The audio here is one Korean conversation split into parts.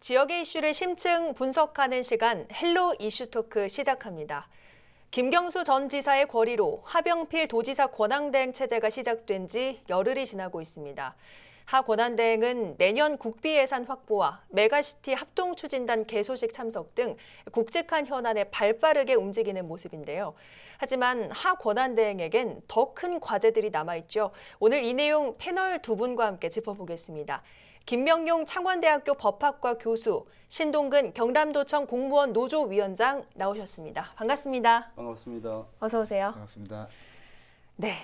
지역의 이슈를 심층 분석하는 시간 헬로 이슈토크 시작합니다. 김경수 전 지사의 권리로 하병필 도지사 권한대행 체제가 시작된 지 열흘이 지나고 있습니다. 하 권한대행은 내년 국비 예산 확보와 메가시티 합동추진단 개소식 참석 등 굵직한 현안에 발빠르게 움직이는 모습인데요. 하지만 하 권한대행에겐 더 큰 과제들이 남아있죠. 오늘 이 내용 패널 두 분과 함께 짚어보겠습니다. 김명용 창원대학교 법학과 교수, 신동근 경남도청 공무원 노조 위원장 나오셨습니다. 반갑습니다. 반갑습니다. 어서 오세요. 반갑습니다. 네.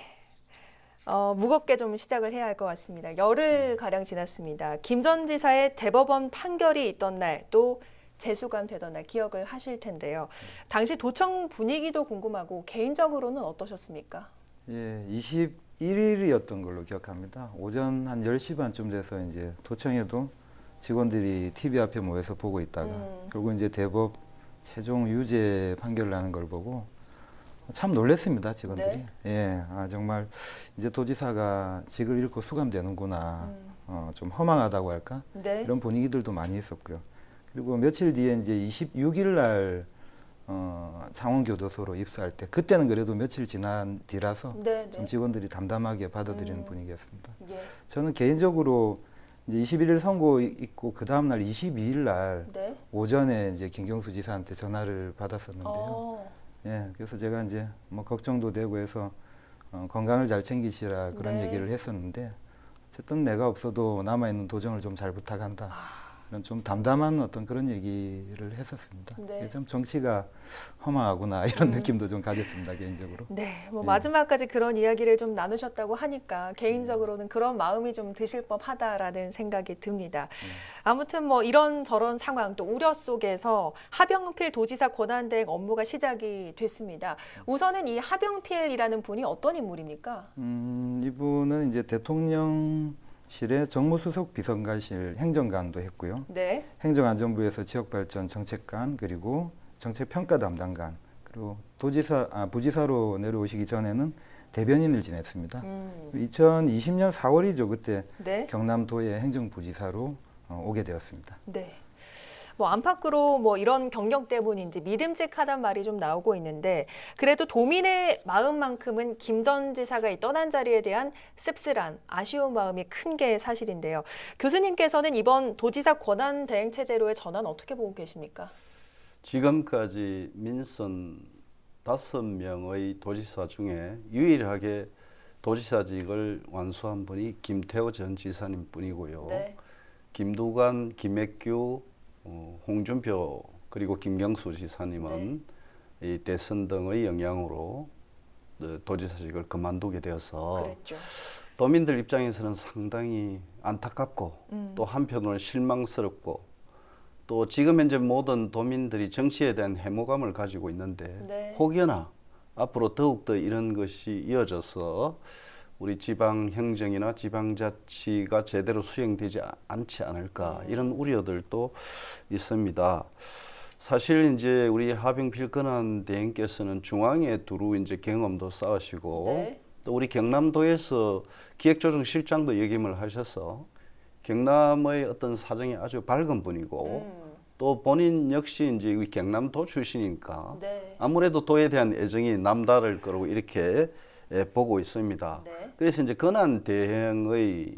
무겁게 좀 시작을 해야 할 것 같습니다. 열흘가량 지났습니다. 김 전 지사의 대법원 판결이 있던 날, 또 재수감 되던 날 기억을 하실 텐데요. 당시 도청 분위기도 궁금하고 개인적으로는 어떠셨습니까? 예, 21일이었던 걸로 기억합니다. 오전 한 10시 반쯤 돼서 이제 도청에도 직원들이 TV 앞에 모여서 보고 있다가 결국 이제 대법 최종 유죄 판결 나는 걸 보고 참 놀랐습니다, 직원들이. 네. 예, 정말 이제 도지사가 직을 잃고 수감되는구나. 좀 허망하다고 할까? 네. 이런 분위기들도 많이 있었고요. 그리고 며칠 뒤에 이제 26일 날 창원교도소로 입수할 때 그때는 그래도 며칠 지난 뒤라서 네, 좀 네. 직원들이 담담하게 받아들이는 분위기였습니다. 예. 저는 개인적으로 이제 21일 선고 있고 그 다음 날 22일 날 네. 오전에 이제 김경수 지사한테 전화를 받았었는데요. 어. 예, 그래서 제가 이제 뭐 걱정도 되고 해서 건강을 잘 챙기시라 그런 네. 얘기를 했었는데 어쨌든 내가 없어도 남아 있는 도정을 좀 잘 부탁한다. 이런 좀 담담한 어떤 그런 얘기를 했었습니다. 네. 참 정치가 허망하구나 이런 느낌도 좀 가졌습니다, 개인적으로. 네, 뭐 예. 마지막까지 그런 이야기를 좀 나누셨다고 하니까 개인적으로는 그런 마음이 좀 드실 법하다라는 생각이 듭니다. 아무튼 뭐 이런 저런 상황 또 우려 속에서 하병필 도지사 권한대행 업무가 시작이 됐습니다. 우선은 이 하병필이라는 분이 어떤 인물입니까? 이분은 이제 대통령실의 정무수석 비서관실 행정관도 했고요. 네, 행정안전부에서 지역발전 정책관 그리고 정책평가 담당관 그리고 부지사로 내려오시기 전에는 대변인을 지냈습니다. 2020년 4월이죠. 그때 네, 경남도의 행정부지사로 오게 되었습니다. 네. 뭐 안팎으로 뭐 이런 경력 때문인지 믿음직하단 말이 좀 나오고 있는데 그래도 도민의 마음만큼은 김 전 지사가 이 떠난 자리에 대한 씁쓸한 아쉬운 마음이 큰 게 사실인데요. 교수님께서는 이번 도지사 권한 대행 체제로의 전환 어떻게 보고 계십니까? 지금까지 민선 5명의 도지사 중에 유일하게 도지사직을 완수한 분이 김태호 전 지사님 뿐이고요. 네. 김두관, 김액규, 홍준표 그리고 김경수 지사님은 이 대선 등의 영향으로 도지사직을 그만두게 되어서 그랬죠. 도민들 입장에서는 상당히 안타깝고 또 한편으로는 실망스럽고 또 지금 현재 모든 도민들이 정치에 대한 해모감을 가지고 있는데 네. 혹여나 앞으로 더욱더 이런 것이 이어져서 우리 지방 행정이나 지방자치가 제대로 수행되지 않지 않을까 이런 우려들도 있습니다. 사실 이제 우리 하병필 권한대행께서는 중앙에 두루 이제 경험도 쌓으시고 네. 또 우리 경남도에서 기획조정실장도 역임을 하셔서 경남의 어떤 사정이 아주 밝은 분이고 또 본인 역시 이제 우리 경남도 출신이니까 네. 아무래도 도에 대한 애정이 남다를 거라고 이렇게 보고 있습니다. 네. 그래서 이제 권한 대행의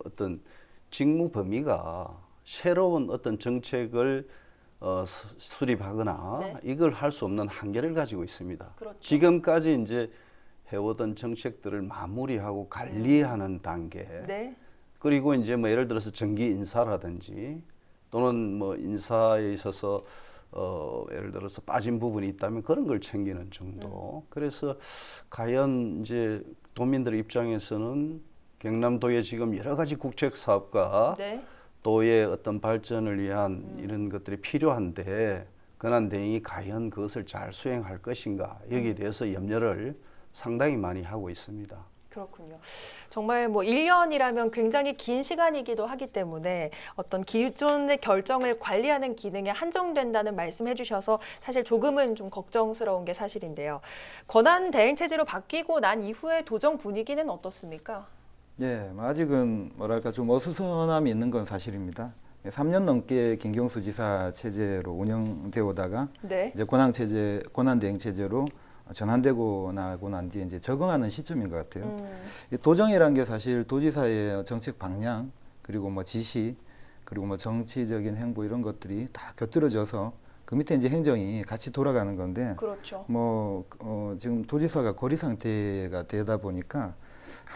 어떤 직무 범위가 새로운 어떤 정책을 수립하거나 네. 이걸 할 수 없는 한계를 가지고 있습니다. 그렇죠. 지금까지 이제 해오던 정책들을 마무리하고 관리하는 단계. 네. 그리고 이제 뭐 예를 들어서 정기 인사라든지 또는 뭐 인사에 있어서 예를 들어서 빠진 부분이 있다면 그런 걸 챙기는 정도. 그래서 과연 이제 도민들 입장에서는 경남도에 지금 여러 가지 국책 사업과 네. 도의 어떤 발전을 위한 이런 것들이 필요한데 권한대행이 과연 그것을 잘 수행할 것인가 여기에 대해서 염려를 상당히 많이 하고 있습니다. 그렇군요. 정말 뭐 1년이라면 굉장히 긴 시간이기도 하기 때문에 어떤 기존의 결정을 관리하는 기능에 한정된다는 말씀해 주셔서 사실 조금은 좀 걱정스러운 게 사실인데요. 권한 대행 체제로 바뀌고 난 이후의 도정 분위기는 어떻습니까? 예, 아직은 뭐랄까 좀 어수선함이 있는 건 사실입니다. 3년 넘게 김경수 지사 체제로 운영되어 오다가 네. 이제 권한대행 체제로 전환되고 나고 난 뒤에 이제 적응하는 시점인 것 같아요. 이 도정이라는 게 사실 도지사의 정책 방향 그리고 뭐 지시 그리고 뭐 정치적인 행보 이런 것들이 다 곁들여져서 그 밑에 이제 행정이 같이 돌아가는 건데 그렇죠. 뭐 지금 도지사가 거리 상태가 되다 보니까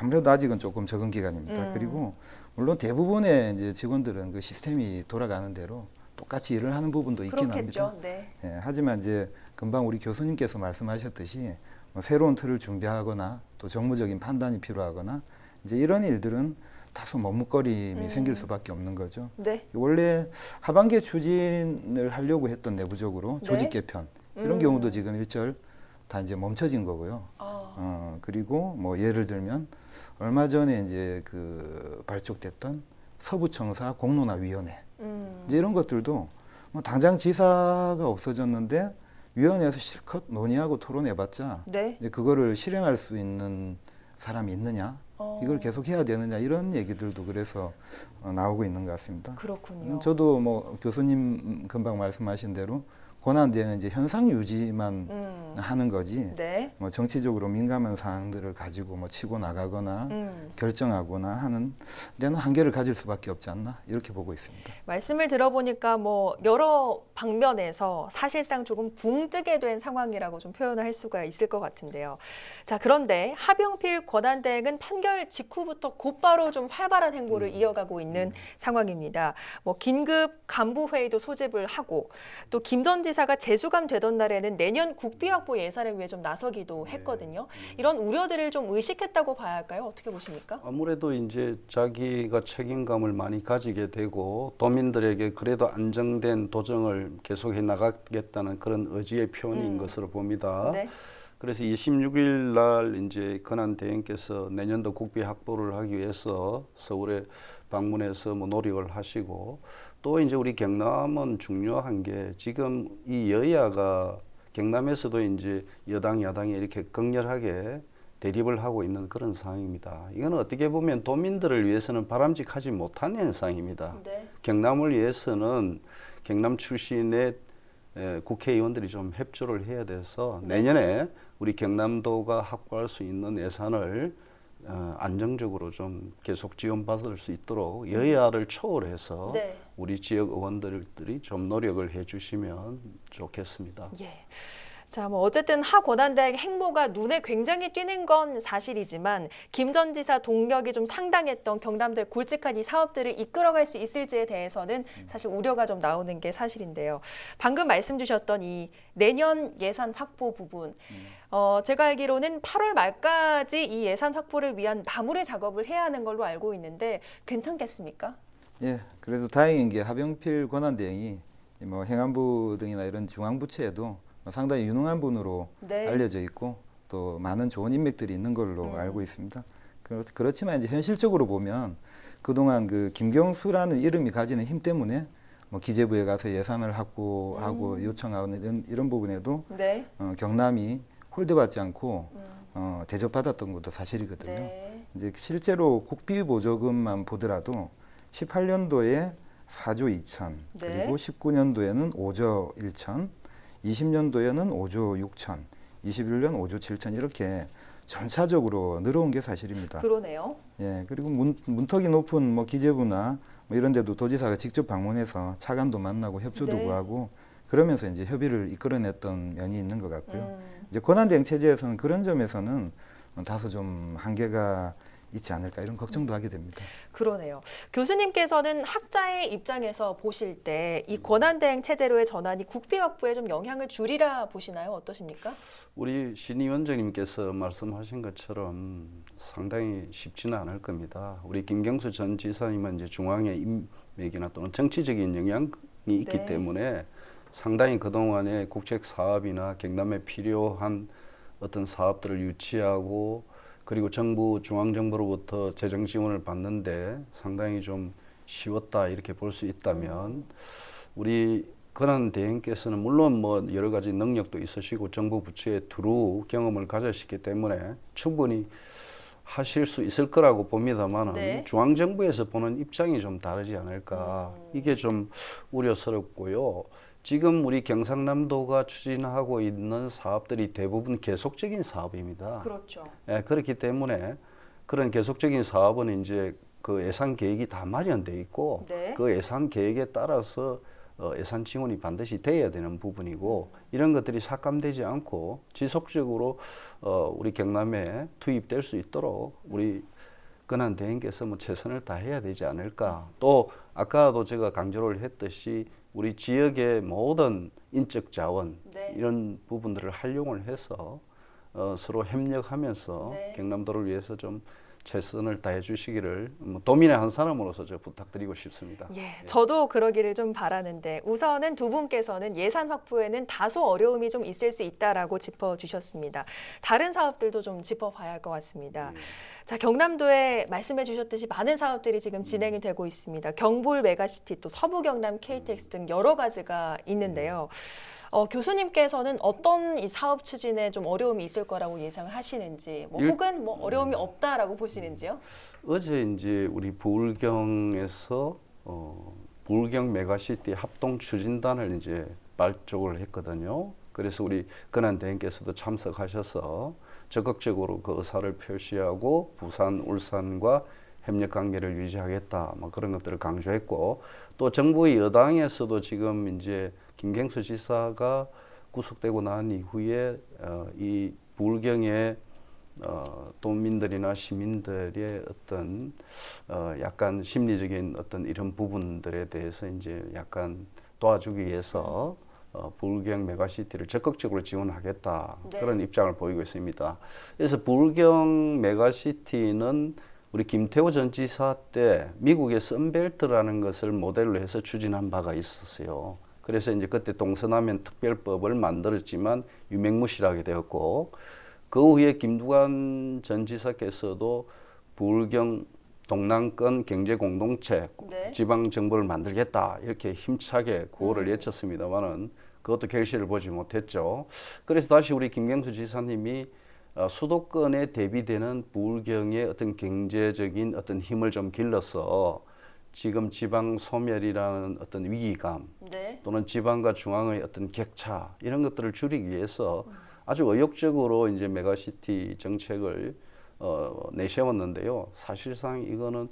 아무래도 아직은 조금 적응 기간입니다. 그리고 물론 대부분의 이제 직원들은 그 시스템이 돌아가는 대로 똑같이 일을 하는 부분도 있긴 그렇겠죠. 합니다. 네. 예, 하지만 이제 금방 우리 교수님께서 말씀하셨듯이 뭐 새로운 틀을 준비하거나 또 정무적인 판단이 필요하거나 이제 이런 일들은 다소 머뭇거림이 생길 수밖에 없는 거죠. 네. 원래 하반기에 추진을 하려고 했던 내부적으로 네. 조직 개편 이런 경우도 지금 일절 다 이제 멈춰진 거고요. 그리고 뭐 예를 들면 얼마 전에 이제 그 발족됐던 서부청사 공론화위원회 이제 이런 것들도 뭐 당장 지사가 없어졌는데 위원회에서 실컷 논의하고 토론해봤자 네. 이제 그거를 실행할 수 있는 사람이 있느냐 이걸 계속 해야 되느냐 이런 얘기들도 그래서 나오고 있는 것 같습니다. 그렇군요. 저도 뭐 교수님 금방 말씀하신 대로 권한대행은 이제 현상 유지만 하는 거지 네. 뭐 정치적으로 민감한 사항들을 가지고 뭐 치고 나가거나 결정하거나 하는 데는 한계를 가질 수밖에 없지 않나 이렇게 보고 있습니다. 말씀을 들어보니까 뭐 여러 방면에서 사실상 조금 붕 뜨게 된 상황이라고 좀 표현을 할 수가 있을 것 같은데요. 자, 그런데 하병필 권한대행은 판결 직후부터 곧바로 좀 활발한 행보를 이어가고 있는 상황입니다. 뭐 긴급 간부 회의도 소집을 하고 또 김 전 지사가 재수감 되던 날에는 내년 국비 확보 예산을 위해 좀 나서기도 했거든요. 이런 우려들을 좀 의식했다고 봐야 할까요? 어떻게 보십니까? 아무래도 이제 자기가 책임감을 많이 가지게 되고 도민들에게 그래도 안정된 도정을 계속해 나가겠다는 그런 의지의 표현인 것으로 봅니다. 네. 그래서 26일 날 이제 권한대행께서 내년도 국비 확보를 하기 위해서 서울에 방문해서 뭐 노력을 하시고 또 이제 우리 경남은 중요한 게 지금 이 여야가 경남에서도 이제 여당 야당이 이렇게 격렬하게 대립을 하고 있는 그런 상황입니다. 이건 어떻게 보면 도민들을 위해서는 바람직하지 못한 현상입니다. 네. 경남을 위해서는 경남 출신의 국회의원들이 좀 협조를 해야 돼서 내년에 우리 경남도가 확보할 수 있는 예산을 안정적으로 좀 계속 지원받을 수 있도록 여야를 초월해서 네. 우리 지역 의원들이 좀 노력을 해주시면 좋겠습니다. 예. 자, 뭐 어쨌든 하 권한대행 행보가 눈에 굉장히 띄는 건 사실이지만 김 전 지사 동력이 좀 상당했던 경남도의 굵직한 이 사업들을 이끌어갈 수 있을지에 대해서는 사실 우려가 좀 나오는 게 사실인데요. 방금 말씀 주셨던 이 내년 예산 확보 부분, 제가 알기로는 8월 말까지 이 예산 확보를 위한 마무리 작업을 해야 하는 걸로 알고 있는데 괜찮겠습니까? 예, 그래도 다행인 게 하병필 권한대행이 뭐 행안부 등이나 이런 중앙부처에도 상당히 유능한 분으로 네. 알려져 있고 또 많은 좋은 인맥들이 있는 걸로 알고 있습니다. 그렇지만 이제 현실적으로 보면 그동안 그 김경수라는 이름이 가지는 힘 때문에 뭐 기재부에 가서 예산을 확보하고 요청하는 이런 부분에도 네. 경남이 홀대받지 않고 대접받았던 것도 사실이거든요. 네. 이제 실제로 국비 보조금만 보더라도 18년도에 4조 2천, 네. 그리고 19년도에는 5조 1천, 20년도에는 5조 6천, 21년 5조 7천 이렇게 점차적으로 늘어온 게 사실입니다. 그러네요. 예, 그리고 문턱이 높은 뭐 기재부나 뭐 이런 데도 도지사가 직접 방문해서 차관도 만나고 협조도 네. 구하고 그러면서 이제 협의를 이끌어냈던 면이 있는 것 같고요. 이제 권한대행 체제에서는 그런 점에서는 다소 좀 한계가 있지 않을까 이런 걱정도 하게 됩니다. 그러네요. 교수님께서는 학자의 입장에서 보실 때 이 권한대행 체제로의 전환이 국비 확보에 좀 영향을 주리라 보시나요? 어떠십니까? 우리 신 위원장님께서 말씀하신 것처럼 상당히 쉽지는 않을 겁니다. 우리 김경수 전 지사님은 이제 중앙의 인맥이나 또는 정치적인 영향이 있기 네. 때문에 상당히 그동안의 국책 사업이나 경남에 필요한 어떤 사업들을 유치하고 그리고 정부 중앙정부로부터 재정 지원을 받는데 상당히 좀 쉬웠다 이렇게 볼 수 있다면 우리 권한대행께서는 물론 뭐 여러 가지 능력도 있으시고 정부 부처에 두루 경험을 가지셨기 때문에 충분히 하실 수 있을 거라고 봅니다만은 네. 중앙정부에서 보는 입장이 좀 다르지 않을까. 이게 좀 우려스럽고요. 지금 우리 경상남도가 추진하고 있는 사업들이 대부분 계속적인 사업입니다. 그렇죠. 예, 그렇기 때문에 그런 계속적인 사업은 이제 그 예산 계획이 다 마련돼 있고 네. 그 예산 계획에 따라서 예산 지원이 반드시 돼야 되는 부분이고 이런 것들이 삭감되지 않고 지속적으로 우리 경남에 투입될 수 있도록 우리 권한대행께서 뭐 최선을 다해야 되지 않을까. 또 아까도 제가 강조를 했듯이 우리 지역의 모든 인적 자원 네. 이런 부분들을 활용을 해서 서로 협력하면서 네. 경남도를 위해서 좀 최선을 다해 주시기를 뭐 도민의 한 사람으로서 저 부탁드리고 싶습니다. 예, 저도 그러기를 좀 바라는데 우선은 두 분께서는 예산 확보에는 다소 어려움이 좀 있을 수 있다라고 짚어주셨습니다. 다른 사업들도 좀 짚어봐야 할 것 같습니다. 자, 경남도에 말씀해 주셨듯이 많은 사업들이 지금 진행이 되고 있습니다. 경불 메가시티 또 서부 경남 KTX 등 여러 가지가 있는데요. 교수님께서는 어떤 이 사업 추진에 좀 어려움이 있을 거라고 예상을 하시는지, 뭐 혹은 뭐 어려움이 없다라고 보시는지요? 어제 이제 우리 부울경에서 부울경 메가시티 합동 추진단을 이제 발족을 했거든요. 그래서 우리 권한대행께서도 참석하셔서 적극적으로 그 의사를 표시하고 부산, 울산과 협력 관계를 유지하겠다, 뭐 그런 것들을 강조했고 또 정부의 여당에서도 지금 이제 김경수 지사가 구속되고 난 이후에 이 부울경의 도민들이나 시민들의 어떤 약간 심리적인 어떤 이런 부분들에 대해서 이제 약간 도와주기 위해서 부울경 메가시티를 적극적으로 지원하겠다 네. 그런 입장을 보이고 있습니다. 그래서 부울경 메가시티는 우리 김태호 전 지사 때 미국의 선벨트라는 것을 모델로 해서 추진한 바가 있었어요. 그래서 이제 그때 동서남면 특별법을 만들었지만 유명무실하게 되었고 그 후에 김두관 전 지사께서도 부울경 동남권 경제공동체 네. 지방정부를 만들겠다 이렇게 힘차게 구호를 외쳤습니다만은 그것도 결실을 보지 못했죠. 그래서 다시 우리 김경수 지사님이 수도권에 대비되는 부울경의 어떤 경제적인 어떤 힘을 좀 길러서 지금 지방 소멸이라는 어떤 위기감 네. 또는 지방과 중앙의 어떤 격차 이런 것들을 줄이기 위해서 아주 의욕적으로 이제 메가시티 정책을 내세웠는데요. 사실상 이거는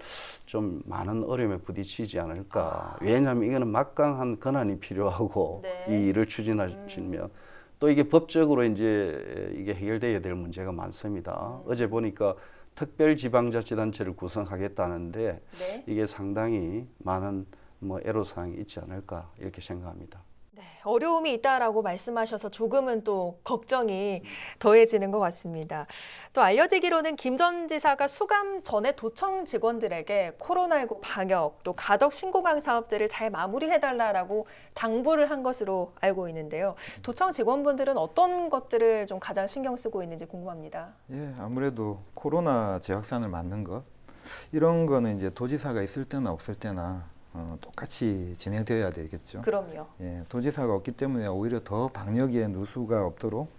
좀 많은 어려움에 부딪히지 않을까. 왜냐하면 이거는 막강한 권한이 필요하고 네. 이 일을 추진하시면 또 이게 법적으로 이제 이게 해결돼야 될 문제가 많습니다. 어제 보니까 특별지방자치단체를 구성하겠다는데 네. 이게 상당히 많은 뭐 애로사항이 있지 않을까 이렇게 생각합니다. 네, 어려움이 있다라고 말씀하셔서 조금은 또 걱정이 더해지는 것 같습니다. 또 알려지기로는 김 전 지사가 수감 전에 도청 직원들에게 코로나19 방역 또 가덕 신공항 사업들을 잘 마무리해달라고 당부를 한 것으로 알고 있는데요. 도청 직원분들은 어떤 것들을 좀 가장 신경 쓰고 있는지 궁금합니다. 예, 아무래도 코로나 재확산을 막는 것 이런 거는 이제 도지사가 있을 때나 없을 때나 똑같이 진행되어야 되겠죠. 그럼요. 예, 도지사가 없기 때문에 오히려 더 방역에 누수가 없도록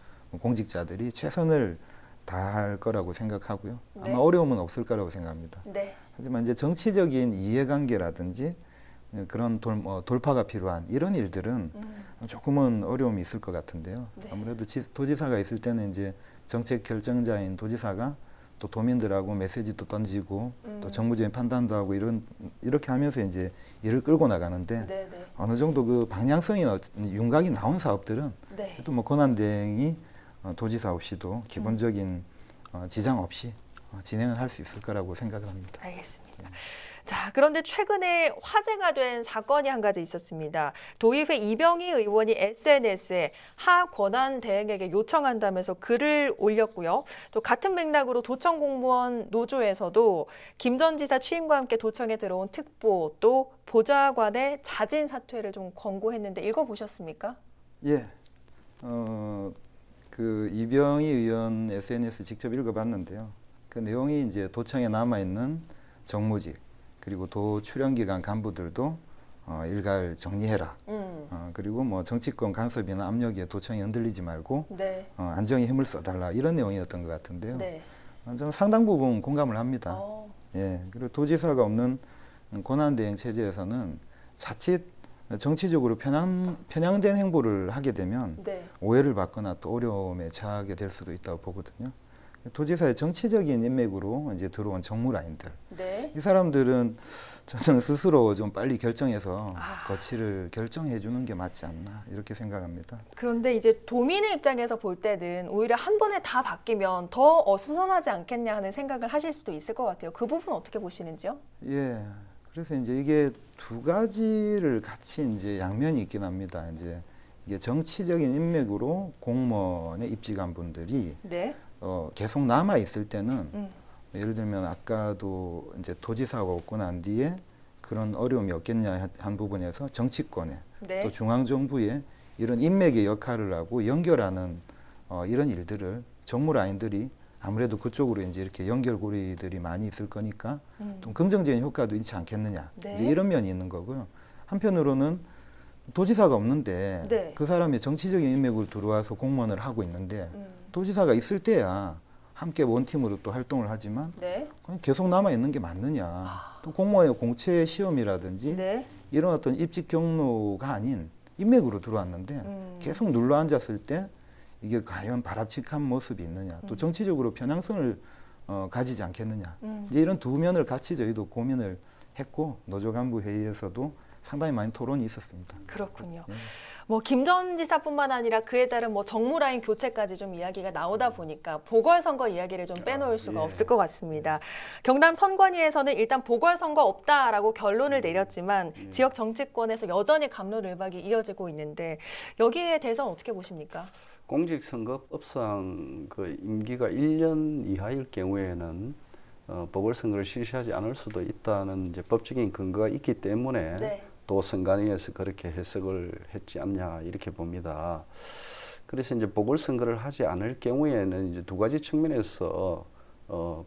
공직자들이 최선을 다할 거라고 생각하고요. 네. 아마 어려움은 없을 거라고 생각합니다. 네. 하지만 이제 정치적인 이해관계라든지 그런 돌파가 필요한 이런 일들은 조금은 어려움이 있을 것 같은데요. 네. 아무래도 도지사가 있을 때는 이제 정책 결정자인 도지사가 또 도민들하고 메시지도 던지고 또 정무적인 판단도 하고 이렇게 하면서 이제 일을 끌고 나가는데 네, 네. 어느 정도 그 방향성이 윤곽이 나온 사업들은 네. 또 뭐 권한대행이 도지사 없이도 기본적인 지장 없이 진행을 할 수 있을 거라고 생각을 합니다. 알겠습니다. 자, 그런데 최근에 화제가 된 사건이 한 가지 있었습니다. 도의회 이병희 의원이 SNS에 하 권한 대행에게 요청한다면서 글을 올렸고요. 또 같은 맥락으로 도청 공무원 노조에서도 김 전 지사 취임과 함께 도청에 들어온 특보 또 보좌관의 자진 사퇴를 좀 권고했는데 읽어보셨습니까? 예, 그 이병희 의원 SNS 직접 읽어봤는데요. 그 내용이 이제 도청에 남아 있는 정무직 그리고 도 출연기관 간부들도 일갈 정리해라. 그리고 뭐 정치권 간섭이나 압력에 도청이 흔들리지 말고 네. 안정에 힘을 써달라 이런 내용이었던 것 같은데요. 네. 저는 상당 부분 공감을 합니다. 어, 예, 그리고 도지사가 없는 권한대행 체제에서는 자칫 정치적으로 편향된 행보를 하게 되면 네. 오해를 받거나 또 어려움에 처하게 될 수도 있다고 보거든요. 도지사의 정치적인 인맥으로 이제 들어온 정무라인들, 네. 이 사람들은 저는 스스로 좀 빨리 결정해서 거취를 결정해 주는 게 맞지 않나 이렇게 생각합니다. 그런데 이제 도민의 입장에서 볼 때는 오히려 한 번에 다 바뀌면 더 어수선하지 않겠냐 하는 생각을 하실 수도 있을 것 같아요. 그 부분 어떻게 보시는지요? 예. 그래서 이제 이게 두 가지를 같이 이제 양면이 있긴 합니다. 이제 이게 정치적인 인맥으로 공무원에 입직한 분들이 네. 계속 남아 있을 때는 예를 들면 아까도 이제 도지사가 없고 난 뒤에 그런 어려움이 없겠냐 한 부분에서 정치권에 네. 또 중앙 정부에 이런 인맥의 역할을 하고 연결하는 이런 일들을 정무 라인들이 아무래도 그쪽으로 이제 이렇게 연결고리들이 많이 있을 거니까 좀 긍정적인 효과도 있지 않겠느냐. 네. 이제 이런 면이 있는 거고요. 한편으로는 도지사가 없는데 네. 그 사람이 정치적인 인맥으로 들어와서 공무원을 하고 있는데 도지사가 있을 때야 함께 원팀으로 또 활동을 하지만 네. 그냥 계속 남아 있는 게 맞느냐. 또 공무원의 공채 시험이라든지 네. 이런 어떤 입직 경로가 아닌 인맥으로 들어왔는데 계속 눌러 앉았을 때 이게 과연 바람직한 모습이 있느냐, 또 정치적으로 편향성을 가지지 않겠느냐. 이제 이런 두 면을 같이 저희도 고민을 했고 노조 간부 회의에서도 상당히 많이 토론이 있었습니다. 그렇군요. 네. 뭐 김 전 지사뿐만 아니라 그에 따른 뭐 정무라인 교체까지 좀 이야기가 나오다 보니까 보궐선거 이야기를 좀 빼놓을 수가 예. 없을 것 같습니다. 경남 선관위에서는 일단 보궐선거 없다라고 결론을 내렸지만 지역 정치권에서 여전히 갑론을박이 이어지고 있는데 여기에 대해서는 어떻게 보십니까? 공직선거법상 그 임기가 1년 이하일 경우에는 보궐선거를 실시하지 않을 수도 있다는 이제 법적인 근거가 있기 때문에 네. 또 선관위에서 그렇게 해석을 했지 않냐 이렇게 봅니다. 그래서 이제 보궐선거를 하지 않을 경우에는 이제 두 가지 측면에서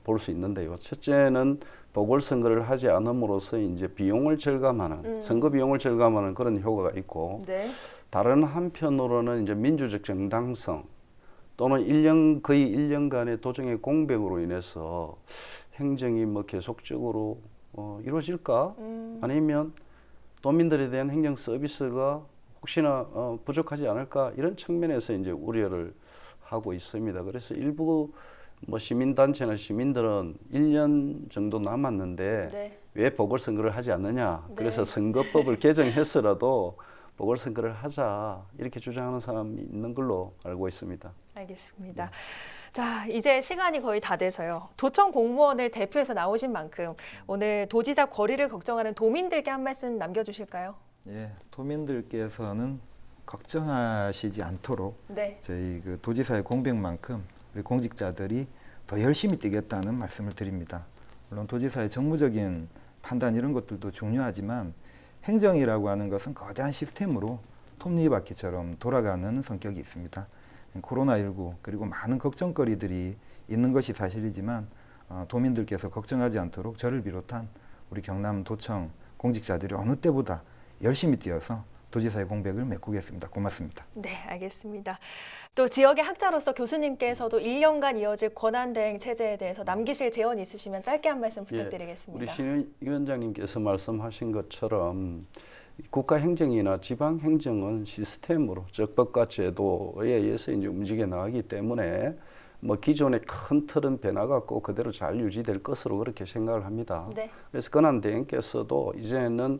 볼 수 있는데요. 첫째는 보궐선거를 하지 않음으로써 이제 비용을 절감하는 선거 비용을 절감하는 그런 효과가 있고 네. 다른 한편으로는 이제 민주적 정당성 또는 거의 1년간의 도정의 공백으로 인해서 행정이 뭐 계속적으로 이루어질까? 아니면 도민들에 대한 행정 서비스가 혹시나 부족하지 않을까? 이런 측면에서 이제 우려를 하고 있습니다. 그래서 일부 뭐 시민단체나 시민들은 1년 정도 남았는데 네. 왜 보궐선거를 하지 않느냐? 네. 그래서 선거법을 개정했으라도 보궐선거를 하자 이렇게 주장하는 사람이 있는 걸로 알고 있습니다. 알겠습니다. 자, 이제 시간이 거의 다 돼서요. 도청 공무원을 대표해서 나오신 만큼 오늘 도지사 거리를 걱정하는 도민들께 한 말씀 남겨주실까요? 예, 도민들께서는 걱정하시지 않도록 네. 저희 그 도지사의 공백만큼 우리 공직자들이 더 열심히 뛰겠다는 말씀을 드립니다. 물론 도지사의 정무적인 판단 이런 것들도 중요하지만 행정이라고 하는 것은 거대한 시스템으로 톱니바퀴처럼 돌아가는 성격이 있습니다. 코로나19 그리고 많은 걱정거리들이 있는 것이 사실이지만 도민들께서 걱정하지 않도록 저를 비롯한 우리 경남도청 공직자들이 어느 때보다 열심히 뛰어서 도지사의 공백을 메꾸겠습니다. 고맙습니다. 네, 알겠습니다. 또 지역의 학자로서 교수님께서도 1년간 이어질 권한대행 체제에 대해서 남기실 제언 있으시면 짧게 한 말씀 부탁드리겠습니다. 우리 신 위원장님께서 말씀하신 것처럼 국가행정이나 지방행정은 시스템으로 즉 법과 제도에 의해서 이제 움직여 나가기 때문에 뭐 기존의 큰 틀은 변화가 없고 그대로 잘 유지될 것으로 그렇게 생각을 합니다. 네. 그래서 권한대행께서도 이제는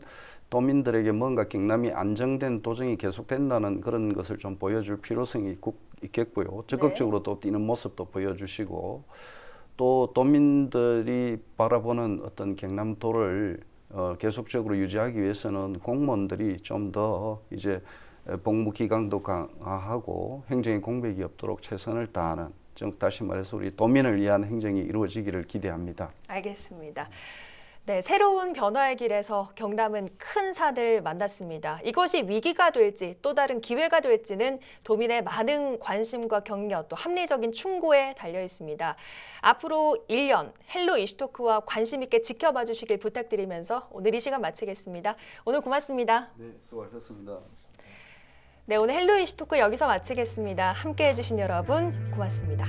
도민들에게 뭔가 경남이 안정된 도정이 계속된다는 그런 것을 좀 보여줄 필요성이 있겠고요. 적극적으로 또 뛰는 모습도 보여주시고 또 도민들이 바라보는 어떤 경남도를 계속적으로 유지하기 위해서는 공무원들이 좀 더 이제 복무 기강도 강화하고 행정의 공백이 없도록 최선을 다하는 즉 다시 말해서 우리 도민을 위한 행정이 이루어지기를 기대합니다. 알겠습니다. 네, 새로운 변화의 길에서 경남은 큰 산을 만났습니다. 이것이 위기가 될지 또 다른 기회가 될지는 도민의 많은 관심과 격려 또 합리적인 충고에 달려 있습니다. 앞으로 1년 헬로 이슈토크와 관심 있게 지켜봐 주시길 부탁드리면서 오늘 이 시간 마치겠습니다. 오늘 고맙습니다. 네, 수고하셨습니다. 네, 오늘 헬로 이슈토크 여기서 마치겠습니다. 함께해 주신 여러분 고맙습니다.